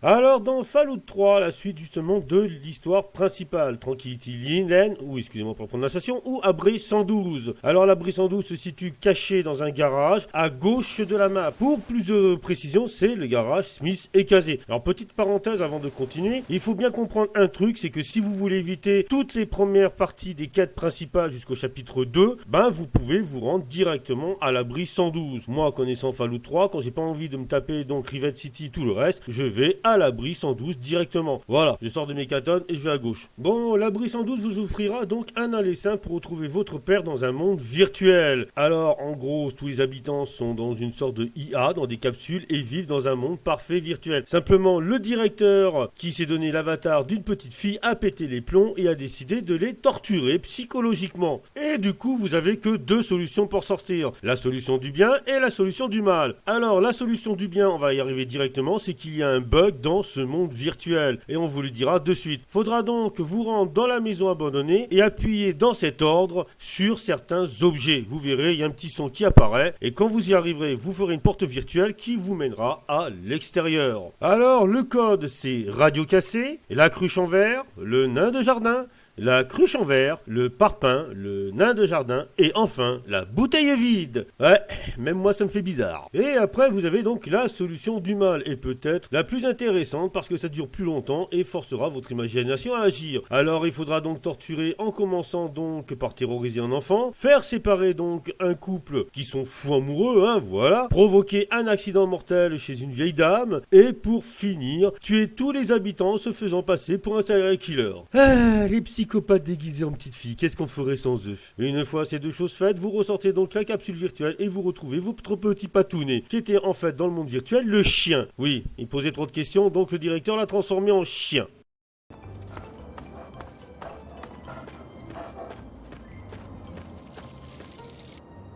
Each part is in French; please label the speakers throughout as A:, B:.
A: Alors, dans Fallout 3, la suite justement de l'histoire principale, Tranquility Island, ou excusez-moi pour la prononciation, ou Abri 112. Alors, l'Abri 112 se situe caché dans un garage à gauche de la map. Pour plus de précision, c'est le garage Smith et Casey. Alors, petite parenthèse avant de continuer, il faut bien comprendre un truc, c'est que si vous voulez éviter toutes les premières parties des quêtes principales jusqu'au chapitre 2, ben vous pouvez vous rendre directement à l'Abri 112. Moi, connaissant Fallout 3, quand j'ai pas envie de me taper donc Rivet City, tout le reste, je vais à l'abri 112 directement. Voilà, je sors de mes catones et je vais à gauche. Bon, l'abri 112 vous offrira donc un aller simple pour retrouver votre père dans un monde virtuel. Alors, en gros, tous les habitants sont dans une sorte de IA, dans des capsules et vivent dans un monde parfait virtuel. Simplement, le directeur qui s'est donné l'avatar d'une petite fille a pété les plombs et a décidé de les torturer psychologiquement. Et du coup, vous avez que deux solutions pour sortir. La solution du bien et la solution du mal. Alors, la solution du bien, on va y arriver directement, c'est qu'il y a un bug dans ce monde virtuel et on vous le dira de suite. Faudra donc vous rendre dans la maison abandonnée et appuyer dans cet ordre sur certains objets. Vous verrez, il y a un petit son qui apparaît et quand vous y arriverez, vous ferez une porte virtuelle qui vous mènera à l'extérieur. Alors le code c'est radio cassé, la cruche en verre, le nain de jardin, la cruche en verre, le parpaing, le nain de jardin et enfin la bouteille vide. Ouais, même moi ça me fait bizarre. Et après vous avez donc la solution du mal et peut-être la plus intéressante parce que ça dure plus longtemps et forcera votre imagination à agir. Alors il faudra donc torturer en commençant donc par terroriser un enfant, faire séparer donc un couple qui sont fous amoureux, hein, voilà, provoquer un accident mortel chez une vieille dame et pour finir, tuer tous les habitants se faisant passer pour un serial killer. Ah, les psychopathes déguisés en petite fille, qu'est-ce qu'on ferait sans eux? Et une fois ces deux choses faites, vous ressortez donc la capsule virtuelle et vous retrouvez votre petit patounet, qui était en fait dans le monde virtuel le chien. Oui, il posait trop de questions, donc le directeur l'a transformé en chien.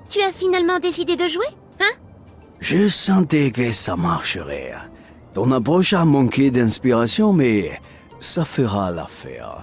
B: Tu as finalement décidé de jouer, hein?
C: Je sentais que ça marcherait. Ton approche a manqué d'inspiration, mais ça fera l'affaire.